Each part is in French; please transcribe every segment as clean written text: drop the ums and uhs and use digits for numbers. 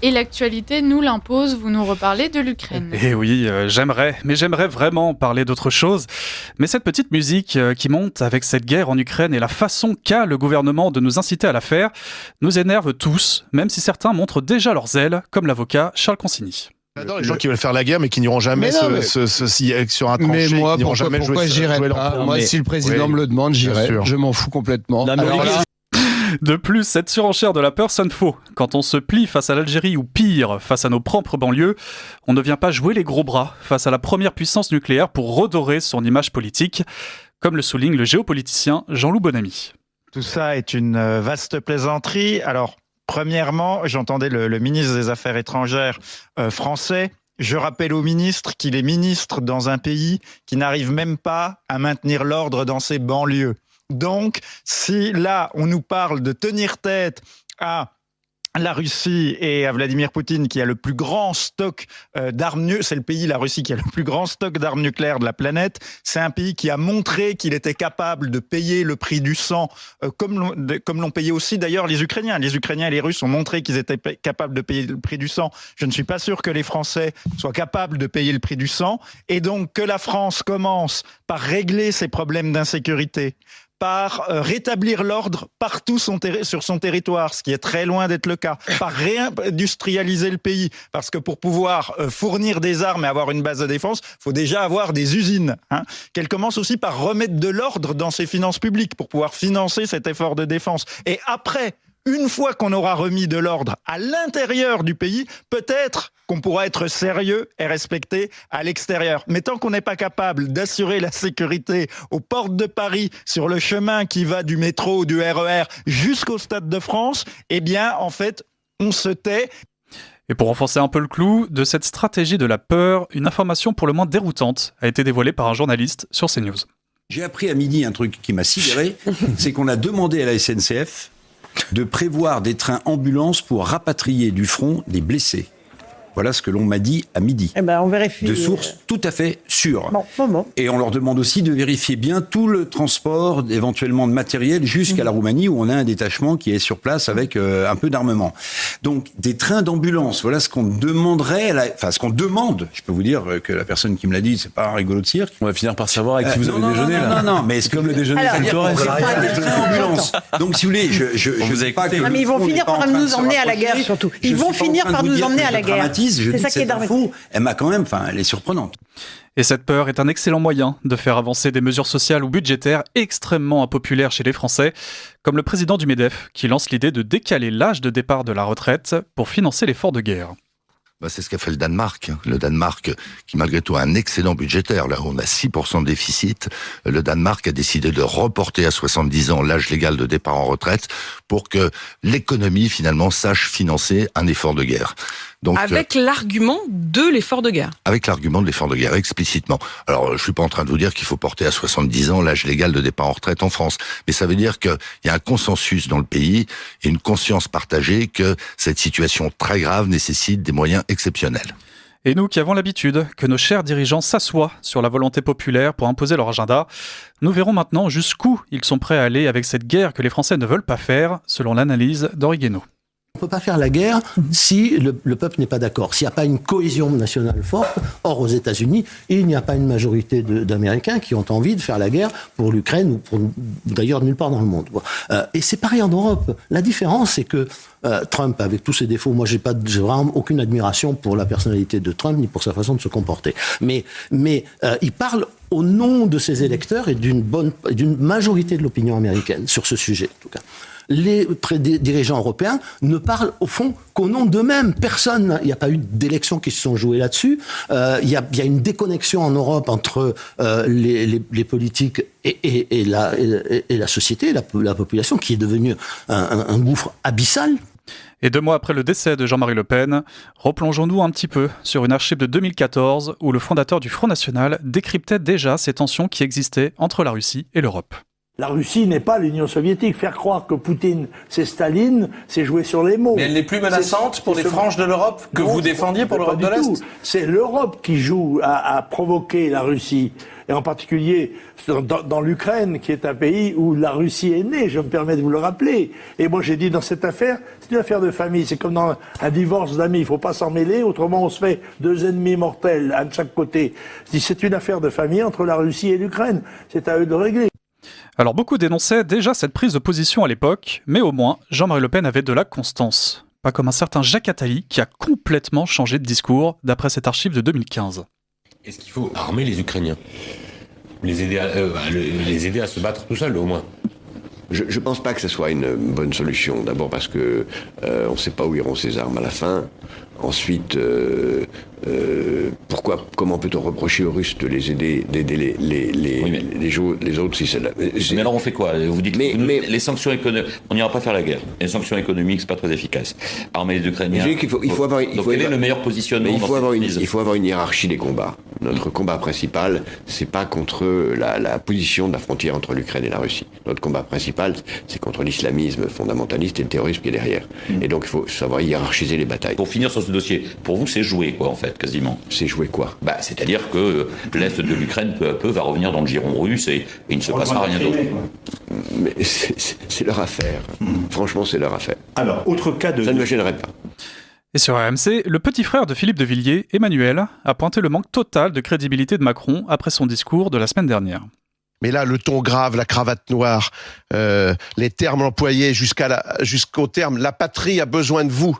Et l'actualité nous l'impose, vous nous reparlez de l'Ukraine. Eh oui, j'aimerais vraiment parler d'autre chose. Mais cette petite musique qui monte avec cette guerre en Ukraine et la façon qu'a le gouvernement de nous inciter à la faire nous énerve tous, même si certains montrent déjà leurs ailes, comme l'avocat Charles Consigny. J'adore les gens qui veulent faire la guerre mais qui n'iront jamais sur un tranché. Mais moi, qui n'iront jamais pourquoi j'irais pas ? Moi, si le président me le demande, j'irai. Je m'en fous complètement. Alors là, de plus, cette surenchère de la peur sonne faux. Quand on se plie face à l'Algérie ou pire, face à nos propres banlieues, on ne vient pas jouer les gros bras face à la première puissance nucléaire pour redorer son image politique, comme le souligne le géopoliticien Jean-Loup Bonamy. Tout ça est une vaste plaisanterie. Alors, premièrement, j'entendais le ministre des Affaires étrangères français. Je rappelle au ministre qu'il est ministre dans un pays qui n'arrive même pas à maintenir l'ordre dans ses banlieues. Donc, si là, on nous parle de tenir tête à la Russie et à Vladimir Poutine qui a le plus grand stock d'armes nucléaires, c'est le pays, la Russie, qui a le plus grand stock d'armes nucléaires de la planète. C'est un pays qui a montré qu'il était capable de payer le prix du sang, comme l'ont payé aussi d'ailleurs les Ukrainiens. Les Ukrainiens et les Russes ont montré qu'ils étaient capables de payer le prix du sang. Je ne suis pas sûr que les Français soient capables de payer le prix du sang. Et donc que la France commence par régler ses problèmes d'insécurité, par rétablir l'ordre partout sur son territoire, ce qui est très loin d'être le cas, par réindustrialiser le pays, parce que pour pouvoir fournir des armes et avoir une base de défense, il faut déjà avoir des usines. Qu'elle commence aussi par remettre de l'ordre dans ses finances publiques pour pouvoir financer cet effort de défense. Et après, une fois qu'on aura remis de l'ordre à l'intérieur du pays, peut-être qu'on pourra être sérieux et respecté à l'extérieur. Mais tant qu'on n'est pas capable d'assurer la sécurité aux portes de Paris, sur le chemin qui va du métro ou du RER jusqu'au Stade de France, eh bien, en fait, on se tait. Et pour renforcer un peu le clou de cette stratégie de la peur, une information pour le moins déroutante a été dévoilée par un journaliste sur CNews. J'ai appris à midi un truc qui m'a sidéré, c'est qu'on a demandé à la SNCF de prévoir des trains ambulances pour rapatrier du front des blessés. Voilà ce que l'on m'a dit à midi. On vérifie. De sources tout à fait sûres. Bon. Et on leur demande aussi de vérifier bien tout le transport, éventuellement de matériel, jusqu'à la Roumanie, où on a un détachement qui est sur place avec un peu d'armement. Donc, des trains d'ambulance, voilà ce qu'on demanderait, ce qu'on demande. Je peux vous dire que la personne qui me l'a dit, c'est pas un rigolo de cirque. On va finir par savoir avec qui vous avez déjeuné, là. Non, mais c'est comme le déjeuner. Des trains d'ambulance. Donc, si vous voulez, je sais pas que... Mais ils vont finir par nous emmener à la guerre, surtout. Ils vont finir par nous emmener à la guerre. Je dis que cette info, elle est surprenante. Et cette peur est un excellent moyen de faire avancer des mesures sociales ou budgétaires extrêmement impopulaires chez les Français, comme le président du MEDEF qui lance l'idée de décaler l'âge de départ de la retraite pour financer l'effort de guerre. C'est ce qu'a fait le Danemark. Le Danemark, qui malgré tout a un excédent budgétaire, là où on a 6% de déficit, le Danemark a décidé de reporter à 70 ans l'âge légal de départ en retraite pour que l'économie, finalement, sache financer un effort de guerre. Donc, avec l'argument de l'effort de guerre. Avec l'argument de l'effort de guerre, explicitement. Alors, je suis pas en train de vous dire qu'il faut porter à 70 ans l'âge légal de départ en retraite en France, mais ça veut dire qu'il y a un consensus dans le pays et une conscience partagée que cette situation très grave nécessite des moyens exceptionnels. Et nous qui avons l'habitude que nos chers dirigeants s'assoient sur la volonté populaire pour imposer leur agenda, nous verrons maintenant jusqu'où ils sont prêts à aller avec cette guerre que les Français ne veulent pas faire, selon l'analyse d'Henri Guénaud. On ne peut pas faire la guerre si le peuple n'est pas d'accord, s'il n'y a pas une cohésion nationale forte. Or, aux États-Unis, il n'y a pas une majorité d'Américains qui ont envie de faire la guerre pour l'Ukraine ou pour d'ailleurs nulle part dans le monde. Et c'est pareil en Europe. La différence, c'est que Trump, avec tous ses défauts, moi j'ai vraiment aucune admiration pour la personnalité de Trump ni pour sa façon de se comporter. Mais il parle au nom de ses électeurs et d'une majorité de l'opinion américaine sur ce sujet, en tout cas. Les dirigeants européens ne parlent au fond qu'au nom d'eux-mêmes. Personne, il n'y a pas eu d'élections qui se sont jouées là-dessus. Il y a une déconnexion en Europe entre les politiques et la société, la population, qui est devenue un gouffre abyssal. Et 2 mois après le décès de Jean-Marie Le Pen, replongeons-nous un petit peu sur une archive de 2014 où le fondateur du Front National décryptait déjà ces tensions qui existaient entre la Russie et l'Europe. La Russie n'est pas l'Union soviétique. Faire croire que Poutine, c'est Staline, c'est jouer sur les mots. Mais elle n'est plus menaçante pour les franges de l'Europe que vous défendiez pour l'Europe de l'Est. C'est l'Europe qui joue à provoquer la Russie. Et en particulier dans l'Ukraine, qui est un pays où la Russie est née, je me permets de vous le rappeler. Et moi j'ai dit dans cette affaire, c'est une affaire de famille, c'est comme dans un divorce d'amis, il ne faut pas s'en mêler, autrement on se fait 2 ennemis mortels, un de chaque côté. Je dis c'est une affaire de famille entre la Russie et l'Ukraine, c'est à eux de régler. Alors beaucoup dénonçaient déjà cette prise de position à l'époque, mais au moins Jean-Marie Le Pen avait de la constance. Pas comme un certain Jacques Attali qui a complètement changé de discours d'après cette archive de 2015. Est-ce qu'il faut armer les Ukrainiens ? Les aider à se battre tout seuls, au moins ? Je ne pense pas que ce soit une bonne solution. D'abord parce que on ne sait pas où iront ces armes à la fin. Ensuite, comment peut-on reprocher aux Russes de les aider, d'aider les autres si c'est là. Mais alors on fait quoi ? Vous dites que les sanctions économiques, on n'ira pas faire la guerre. Les sanctions économiques, c'est pas très efficace. Armer les Ukrainiens. Il faut avoir quel est le meilleur positionnement ? Il faut avoir une hiérarchie des combats. Notre combat principal, c'est pas contre la position de la frontière entre l'Ukraine et la Russie. Notre combat principal, c'est contre l'islamisme fondamentaliste et le terrorisme qui est derrière. Et donc il faut savoir hiérarchiser les batailles. Pour finir sur ce dossier, pour vous c'est joué quoi en fait, quasiment. C'est joué quoi ? C'est-à-dire que l'Est de l'Ukraine peu à peu va revenir dans le giron russe et il ne se passera rien d'autre. Mais c'est leur affaire. Franchement, c'est leur affaire. Alors, autre cas de... Ça ne me gênerait pas. Et sur RMC, le petit frère de Philippe de Villiers, Emmanuel, a pointé le manque total de crédibilité de Macron après son discours de la semaine dernière. Mais là, le ton grave, la cravate noire, les termes employés jusqu'au terme « la patrie a besoin de vous ».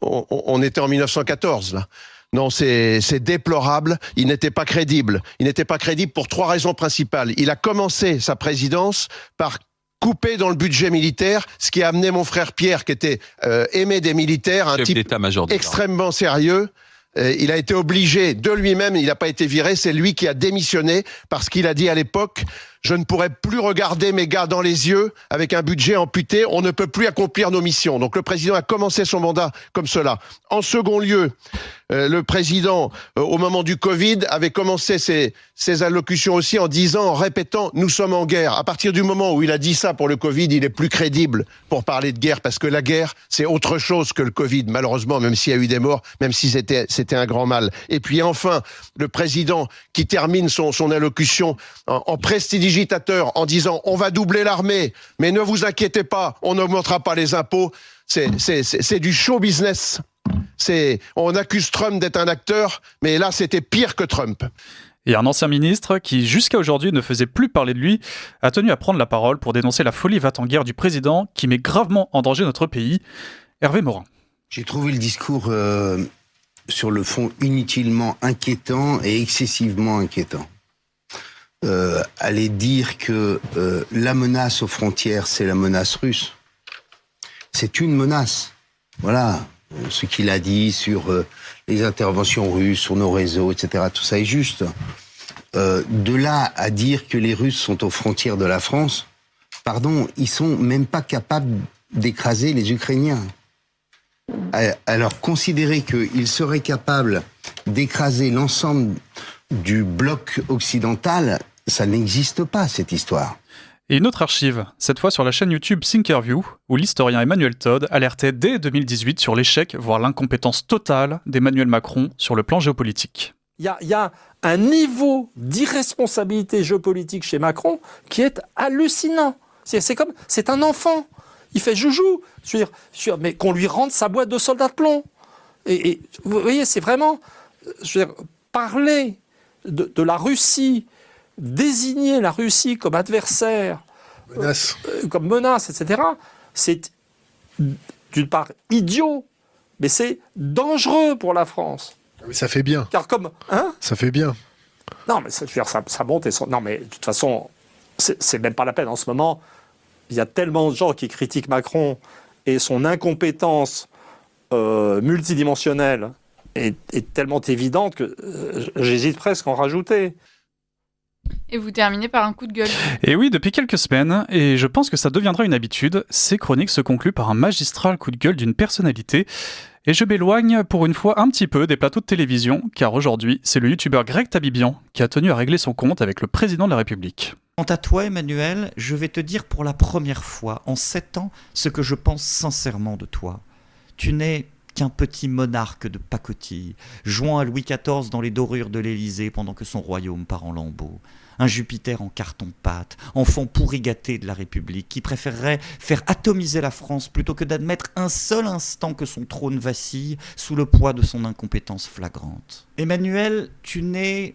On était en 1914, là. Non, c'est déplorable. Il n'était pas crédible. Il n'était pas crédible pour 3 raisons principales. Il a commencé sa présidence par couper dans le budget militaire, ce qui a amené mon frère Pierre, qui était aimé des militaires, un type extrêmement sérieux. Il a été obligé de lui-même, il n'a pas été viré, c'est lui qui a démissionné parce qu'il a dit à l'époque « Je ne pourrai plus regarder mes gars dans les yeux avec un budget amputé, on ne peut plus accomplir nos missions. » Donc le président a commencé son mandat comme cela. En second lieu, le président, au moment du Covid, avait commencé ses allocutions aussi en répétant « Nous sommes en guerre ». À partir du moment où il a dit ça pour le Covid, il est plus crédible pour parler de guerre parce que la guerre, c'est autre chose que le Covid, malheureusement, même s'il y a eu des morts, même si c'était un grand mal. Et puis enfin, le président qui termine son allocution en prestidigitateur en disant « On va doubler l'armée, mais ne vous inquiétez pas, on n'augmentera pas les impôts ». C'est du show business. On accuse Trump d'être un acteur, mais là, c'était pire que Trump. Et un ancien ministre qui, jusqu'à aujourd'hui, ne faisait plus parler de lui, a tenu à prendre la parole pour dénoncer la folie va-t-en-guerre du président qui met gravement en danger notre pays. Hervé Morin. J'ai trouvé le discours sur le fond inutilement inquiétant et excessivement inquiétant. Aller dire que la menace aux frontières, c'est la menace russe. C'est une menace. Voilà. Ce qu'il a dit sur les interventions russes, sur nos réseaux, etc. Tout ça est juste. De là à dire que les Russes sont aux frontières de la France, pardon, ils sont même pas capables d'écraser les Ukrainiens. Alors, considérer qu'ils seraient capables d'écraser l'ensemble du bloc occidental, ça n'existe pas, cette histoire. Et une autre archive, cette fois sur la chaîne YouTube Thinkerview, où l'historien Emmanuel Todd alertait dès 2018 sur l'échec, voire l'incompétence totale d'Emmanuel Macron sur le plan géopolitique. Il y a un niveau d'irresponsabilité géopolitique chez Macron qui est hallucinant. C'est un enfant. Il fait joujou. Mais qu'on lui rende sa boîte de soldats de plomb. Et vous voyez, c'est vraiment... parler de la Russie, désigner la Russie comme adversaire, comme menace, etc., c'est d'une part idiot, mais c'est dangereux pour la France. Mais ça fait bien. Car comme... ça fait bien. Non, mais ça monte et... Non, mais de toute façon, c'est même pas la peine. En ce moment, il y a tellement de gens qui critiquent Macron et son incompétence multidimensionnelle est tellement évidente que j'hésite presque à en rajouter. Et vous terminez par un coup de gueule. Et oui, depuis quelques semaines, et je pense que ça deviendra une habitude, ces chroniques se concluent par un magistral coup de gueule d'une personnalité. Et je m'éloigne pour une fois un petit peu des plateaux de télévision, car aujourd'hui, c'est le youtubeur Greg Tabibian qui a tenu à régler son compte avec le président de la République. Quant à toi, Emmanuel, je vais te dire pour la première fois en 7 ans ce que je pense sincèrement de toi. Tu n'es qu'un petit monarque de pacotille, jouant à Louis XIV dans les dorures de l'Élysée pendant que son royaume part en lambeaux. Un Jupiter en carton-pâte, enfant pourri gâté de la République, qui préférerait faire atomiser la France plutôt que d'admettre un seul instant que son trône vacille sous le poids de son incompétence flagrante. Emmanuel, tu n'es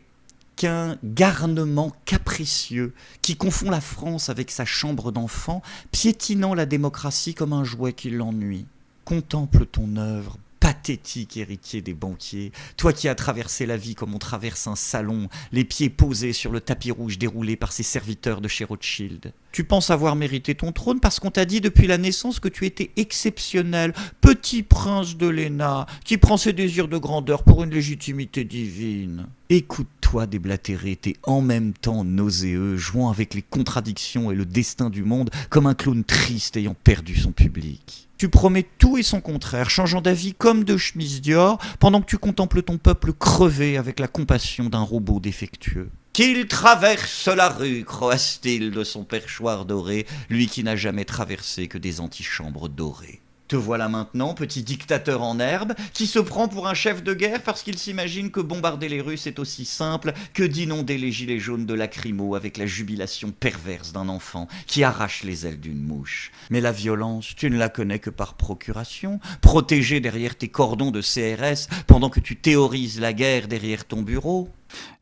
qu'un garnement capricieux qui confond la France avec sa chambre d'enfant, piétinant la démocratie comme un jouet qui l'ennuie. Contemple ton œuvre, pathétique héritier des banquiers, toi qui as traversé la vie comme on traverse un salon, les pieds posés sur le tapis rouge déroulé par ses serviteurs de chez Rothschild. Tu penses avoir mérité ton trône parce qu'on t'a dit depuis la naissance que tu étais exceptionnel, petit prince de Léna, qui prend ses désirs de grandeur pour une légitimité divine. Écoute-toi déblatérer, t'es en même temps nauséeux, jouant avec les contradictions et le destin du monde comme un clown triste ayant perdu son public. Tu promets tout et son contraire, changeant d'avis comme de chemise Dior, pendant que tu contemples ton peuple crever avec la compassion d'un robot défectueux. Qu'il traverse la rue, croasse-t-il de son perchoir doré, lui qui n'a jamais traversé que des antichambres dorées. Te voilà maintenant, petit dictateur en herbe, qui se prend pour un chef de guerre parce qu'il s'imagine que bombarder les Russes est aussi simple que d'inonder les gilets jaunes de lacrymo avec la jubilation perverse d'un enfant qui arrache les ailes d'une mouche. Mais la violence, tu ne la connais que par procuration, protégée derrière tes cordons de CRS pendant que tu théorises la guerre derrière ton bureau.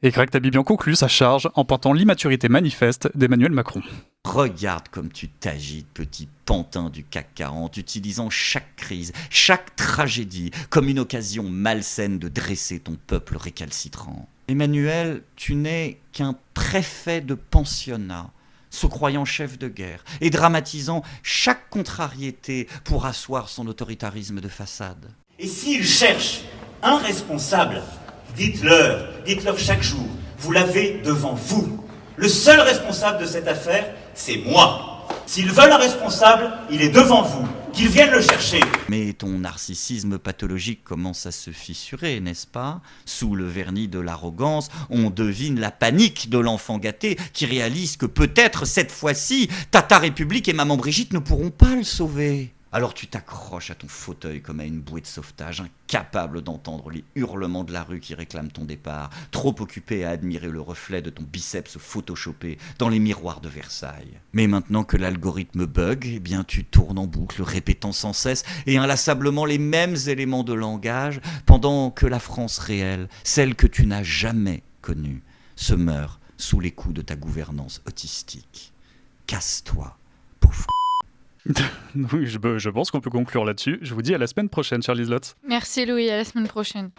Et Greg Tabibian conclut sa charge en pointant l'immaturité manifeste d'Emmanuel Macron. Regarde comme tu t'agites, petit pantin du CAC 40, utilisant chaque crise, chaque tragédie comme une occasion malsaine de dresser ton peuple récalcitrant. Emmanuel, tu n'es qu'un préfet de pensionnat, se croyant chef de guerre et dramatisant chaque contrariété pour asseoir son autoritarisme de façade. Et s'il cherche un responsable, dites-leur chaque jour, vous l'avez devant vous. Le seul responsable de cette affaire, c'est moi. S'ils veulent un responsable, il est devant vous. Qu'ils viennent le chercher. Mais ton narcissisme pathologique commence à se fissurer, n'est-ce pas? Sous le vernis de l'arrogance, on devine la panique de l'enfant gâté qui réalise que peut-être cette fois-ci, Tata République et Maman Brigitte ne pourront pas le sauver. Alors tu t'accroches à ton fauteuil comme à une bouée de sauvetage, incapable d'entendre les hurlements de la rue qui réclament ton départ, trop occupé à admirer le reflet de ton biceps photoshopé dans les miroirs de Versailles. Mais maintenant que l'algorithme bug, eh bien tu tournes en boucle, répétant sans cesse et inlassablement les mêmes éléments de langage, pendant que la France réelle, celle que tu n'as jamais connue, se meurt sous les coups de ta gouvernance autistique. Casse-toi, pauvre. Oui, je pense qu'on peut conclure là-dessus. Je vous dis à la semaine prochaine, chère Liselotte. Merci Louis, à la semaine prochaine.